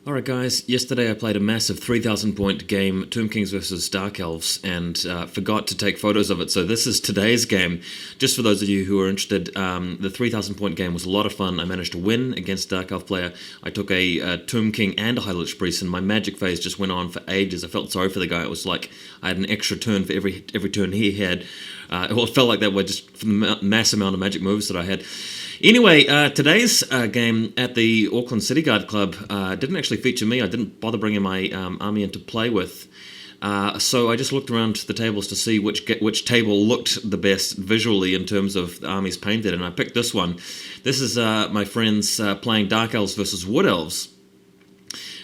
Alright guys, yesterday I played a massive 3,000 point game, Tomb Kings versus Darkelves, and forgot to take photos of it, so this is today's game. Just for those of you who are interested, the 3,000 point game was a lot of fun. I managed to win against a Darkelf player. I took a Tomb King and a High Lich Priest, and my magic phase just went on for ages. I felt sorry for the guy. It was like I had an extra turn for every turn he had. It felt like that were just from the mass amount of magic moves that I had. Anyway, today's game at the Auckland City Guard Club didn't actually feature me. I didn't bother bringing my army in to play with. So I just looked around the tables to see which table looked the best visually in terms of the armies painted, and I picked this one. This is my friends playing Darkelves versus Woodelves.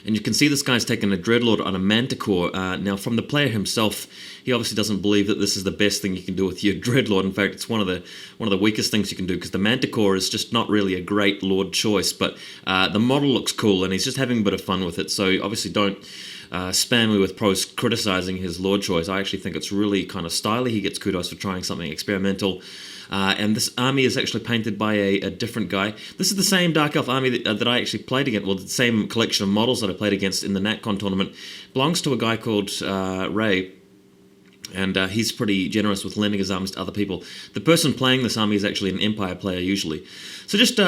And you can see this guy's taking a Dreadlord on a Manticore. Now, from the player himself, he obviously doesn't believe that this is the best thing you can do with your Dreadlord. In fact, it's one of the weakest things you can do, because the Manticore is just not really a great Lord choice. But the model looks cool, and he's just having a bit of fun with it. So obviously don't spam me with pros criticizing his Lord choice. I actually think it's really kind of stylish. He gets kudos for trying something experimental. And this army is actually painted by a different guy. This is the same Dark Elf army that I actually played against, well, the same collection of models that I played against in the NatCon tournament. Belongs to a guy called Ray, and he's pretty generous with lending his armies to other people. The person playing this army is actually an Empire player usually. So just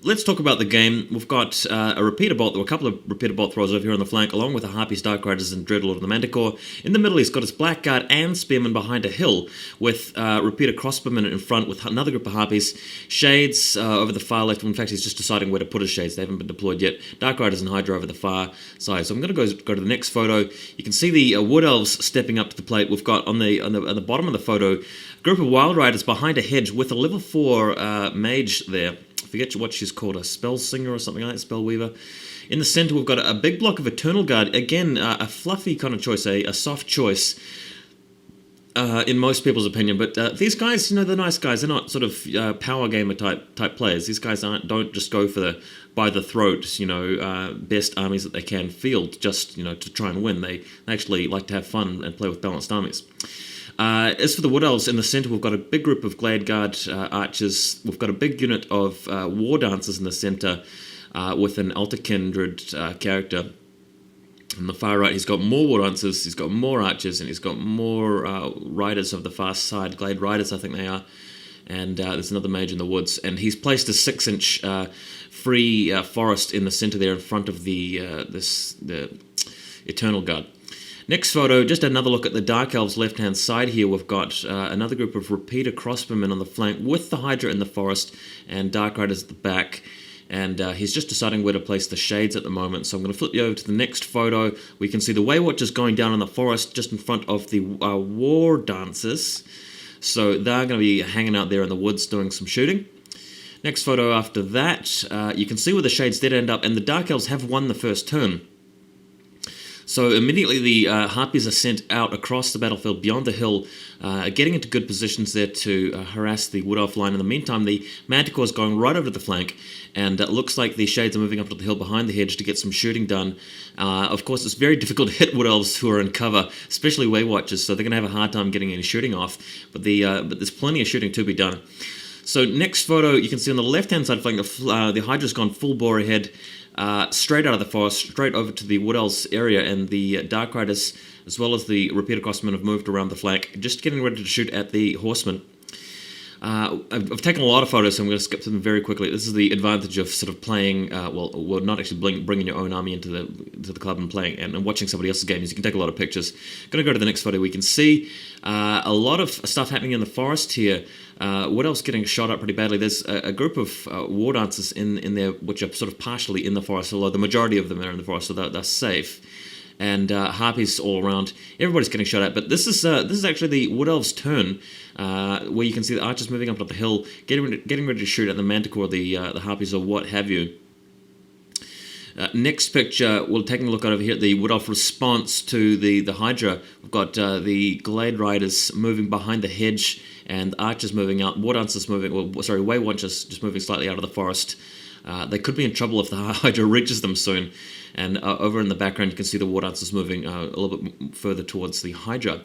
let's talk about the game. We've got a repeater bolt, or a couple of repeater bolt throws over here on the flank, along with the Harpies, Dark Riders, and Dreadlord and the Manticore. In the middle, he's got his Blackguard and Spearman behind a hill, with repeater crossbowmen in front, with another group of Harpies. Shades over the far left. In fact, he's just deciding where to put his Shades. They haven't been deployed yet. Dark Riders and Hydra over the far side. So I'm going to go to the next photo. You can see the Woodelves stepping up to the plate. We've got on the bottom of the photo, a group of Wild Riders behind a hedge with a level 4 mage there. I forget what she's called, a spell singer or something like that, spell weaver. In the center, we've got a big block of Eternal Guard. Again, a fluffy kind of choice, a soft choice in most people's opinion. But these guys, they're nice guys. They're not sort of power gamer type players. These guys don't just go for the by the throat, best armies that they can field just, to try and win. They actually like to have fun and play with balanced armies. As for the Woodelves, in the centre, we've got a big group of Glade Guard archers. We've got a big unit of War Dancers in the centre with an Altar Kindred character. On the far right, he's got more War Dancers, he's got more archers, and he's got more Riders of the far side. Glade Riders, I think they are. And there's another mage in the woods. And he's placed a 6-inch free forest in the centre there in front of the Eternal Guard. Next photo, just another look at the Dark Elves left-hand side here. We've got another group of repeater crossbowmen on the flank with the Hydra in the forest and Dark Riders at the back. And he's just deciding where to place the Shades at the moment. So I'm going to flip you over to the next photo. We can see the Waywatchers going down in the forest just in front of the War Dancers. So they're going to be hanging out there in the woods doing some shooting. Next photo after that, you can see where the Shades did end up, and the Dark Elves have won the first turn. So immediately the Harpies are sent out across the battlefield beyond the hill, getting into good positions there to harass the Wood Elf line. In the meantime, the Manticore is going right over to the flank, and it looks like the Shades are moving up to the hill behind the hedge to get some shooting done. Of course, it's very difficult to hit Wood Elves who are in cover, especially Waywatchers, so they're going to have a hard time getting any shooting off, but there's plenty of shooting to be done. So next photo, you can see on the left-hand side flank, the Hydra's gone full bore ahead, straight out of the forest, straight over to the Wood Elves area, and the Dark Riders, as well as the Repeater Crossmen, have moved around the flank, just getting ready to shoot at the Horsemen. I've taken a lot of photos, so I'm going to skip them very quickly. This is the advantage of sort of playing, well, not actually bringing your own army into the club and playing and watching somebody else's games. You can take a lot of pictures. Going to go to the next photo. We can see a lot of stuff happening in the forest here. Wood Elves getting shot up pretty badly. There's a group of War Dancers in there, which are sort of partially in the forest, although the majority of them are in the forest, so they're safe. And Harpies all around. Everybody's getting shot at, but this is actually the Wood Elves' turn, where you can see the archers moving up the hill, getting ready to shoot at the Manticore, the Harpies, or what have you. Next picture, we're taking a look over here at the Wood Elf response to the Hydra. We've got the Glade Riders moving behind the hedge, and the archers moving out. War Dancers moving, Waywatchers just moving slightly out of the forest. They could be in trouble if the Hydra reaches them soon. And over in the background, you can see the War Dancers moving a little bit further towards the Hydra.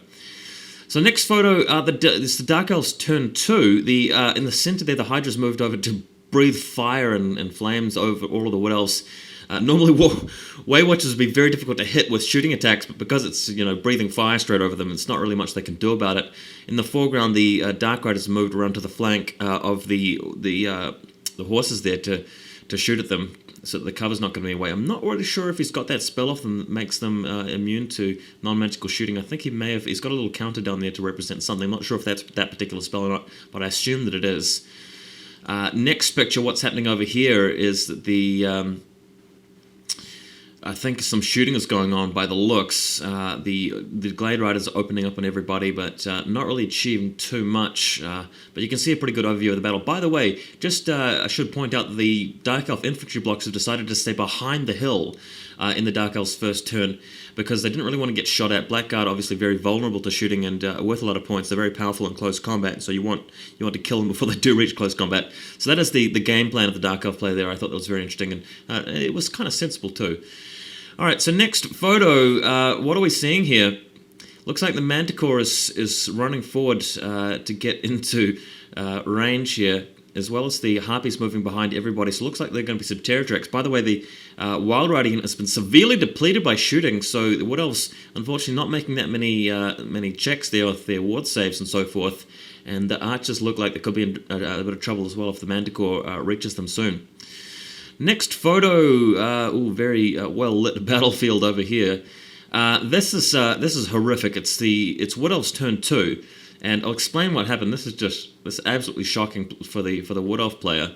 So next photo, it's the Dark Elves turn 2. In the center there, the Hydra's moved over to breathe fire and flames over all of the Wood Elves. Normally Way Watchers would be very difficult to hit with shooting attacks, but because it's breathing fire straight over them, it's not really much they can do about it. In the foreground, the Dark Riders moved around to the flank of the horses there to shoot at them, so that the cover's not going to be away. I'm not really sure if he's got that spell off that makes them immune to non-magical shooting. I think he may have. He's got a little counter down there to represent something. I'm not sure if that's that particular spell or not, but I assume that it is. Next picture, what's happening over here is that I think some shooting is going on by the looks. The Glade Riders are opening up on everybody, but not really achieving too much. But you can see a pretty good overview of the battle. By the way, I should point out that the Dark Elf infantry blocks have decided to stay behind the hill in the Dark Elf's first turn because they didn't really want to get shot at. Blackguard obviously very vulnerable to shooting and worth a lot of points. They're very powerful in close combat, so you want to kill them before they do reach close combat. So that is the game plan of the Dark Elf player there. I thought that was very interesting, and it was kind of sensible too. Alright, so next photo, what are we seeing here? Looks like the Manticore is running forward to get into range here, as well as the Harpies moving behind everybody. So it looks like they're going to be some terror tracks. By the way, the Wild Rider unit has been severely depleted by shooting, so the Woodelves, unfortunately, not making that many checks there with their ward saves and so forth. And the Archers look like they could be in a bit of trouble as well if the Manticore reaches them soon. Next photo, very well-lit battlefield over here. This is horrific. It's Woodelves turn 2, and I'll explain what happened. This is absolutely shocking for the Wood Elf player.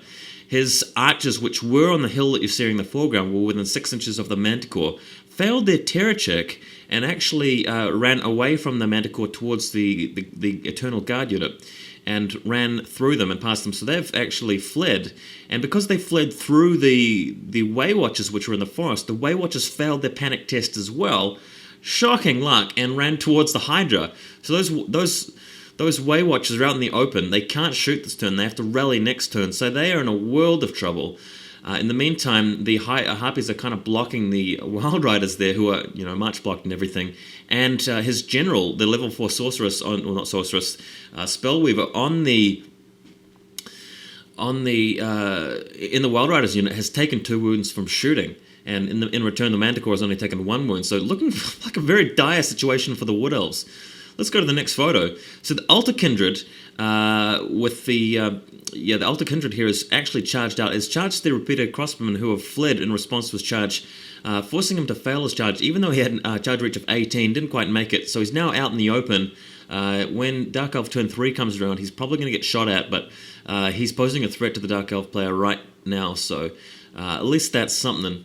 His archers, which were on the hill that you're seeing in the foreground, were within 6 inches of the Manticore, failed their terror check and actually ran away from the Manticore towards the Eternal Guard unit, and ran through them and past them. So they've actually fled. And because they fled through the Way Watchers, which were in the forest, the Way Watchers failed their panic test as well. Shocking luck, and ran towards the Hydra. So those Way Watchers are out in the open. They can't shoot this turn. They have to rally next turn. So they are in a world of trouble. In the meantime, the Harpies are kind of blocking the Wild Riders there, who are, march blocked and everything. And his general, the level 4 sorceress, Spellweaver, in the Wild Riders unit, has taken 2 wounds from shooting. And in return, the Manticore has only taken 1 wound. So looking like a very dire situation for the Wood Elves. Let's go to the next photo. So the Altar Kindred, the Altar Kindred here is actually charged out. It's charged the repeated crossbowmen who have fled in response to his charge, forcing him to fail his charge, even though he had a charge reach of 18, didn't quite make it. So he's now out in the open. When Dark Elf turn 3 comes around, he's probably going to get shot at, but he's posing a threat to the Dark Elf player right now, so at least that's something.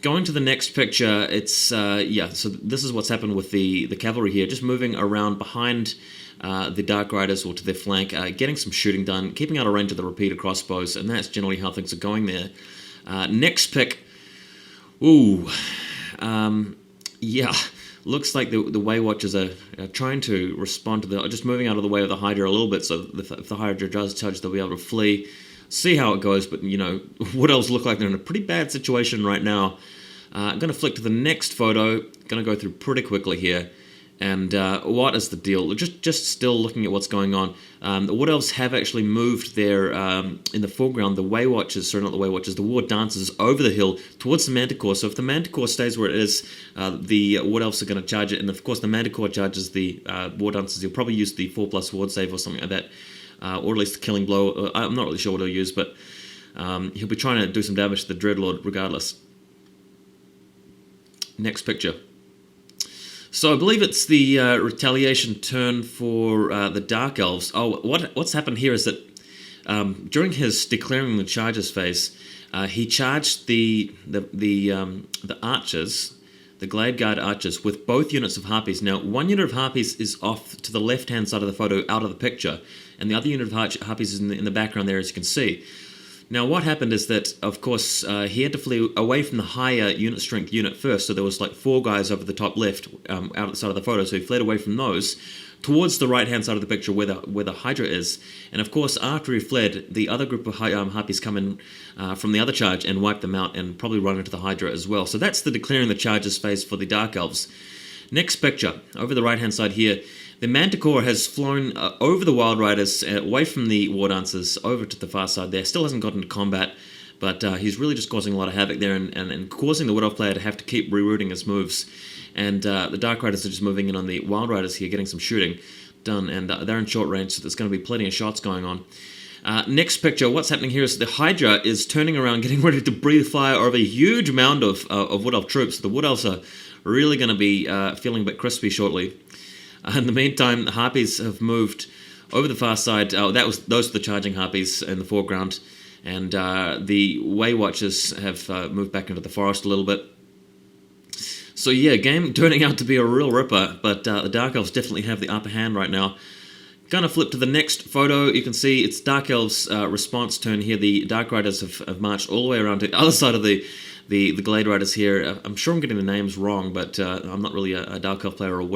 Going to the next picture, it's, so this is what's happened with the cavalry here, just moving around behind the Dark Riders or to their flank, getting some shooting done, keeping out of range of the repeater crossbows, and that's generally how things are going there. Next pick, looks like the Way Watchers are trying to respond to just moving out of the way of the Hydra a little bit, so if the Hydra does charge, they'll be able to flee. See how it goes, but Wood Elves look like they're in a pretty bad situation right now. I'm going to flick to the next photo. Going to go through pretty quickly here. And what is the deal? Just still looking at what's going on. The Wood Elves have actually moved their, in the foreground, the Way Watchers, sorry, not the Way Watchers, the War Dancers over the hill towards the Manticore. So if the Manticore stays where it is, the Wood Elves are going to charge it. And of course, the Manticore charges the War Dancers. He'll probably use the 4+ ward save or something like that. Or at least the Killing Blow. I'm not really sure what he'll use, but he'll be trying to do some damage to the Dreadlord regardless. Next picture. So I believe it's the retaliation turn for the Dark Elves. Oh, what's happened here is that during his declaring the charges phase, he charged the archers, the Glade Guard archers, with both units of Harpies. Now, one unit of Harpies is off to the left-hand side of the photo, out of the picture, and the other unit of Harpies is in the background there, as you can see. Now, what happened is that, of course, he had to flee away from the higher unit strength unit first, so there was like 4 guys over the top left, out at the side of the photo, so he fled away from those towards the right-hand side of the picture where the Hydra is. And of course, after he fled, the other group of Harpies come in from the other charge and wipe them out and probably run into the Hydra as well. So that's the declaring the charges phase for the Dark Elves. Next picture, over the right-hand side here, the Manticore has flown over the Wild Riders, away from the War Dancers, over to the far side there. Still hasn't gotten into combat, But he's really just causing a lot of havoc there and causing the Wood Elf player to have to keep rerouting his moves. And the Dark Riders are just moving in on the Wild Riders here, getting some shooting done. And they're in short range, so there's going to be plenty of shots going on. Next picture, what's happening here is the Hydra is turning around, getting ready to breathe fire over a huge mound of Wood Elf troops. The Wood Elves are really going to be feeling a bit crispy shortly. In the meantime, the Harpies have moved over the far side. Those are the charging Harpies in the foreground. And the Way Watchers have moved back into the forest a little bit. So yeah, game turning out to be a real ripper, but the Dark Elves definitely have the upper hand right now. Gonna flip to the next photo. You can see it's Dark Elves' response turn here. The Dark Riders have marched all the way around to the other side of the Glade Riders here. I'm sure I'm getting the names wrong, but I'm not really a Dark Elf player or a Wood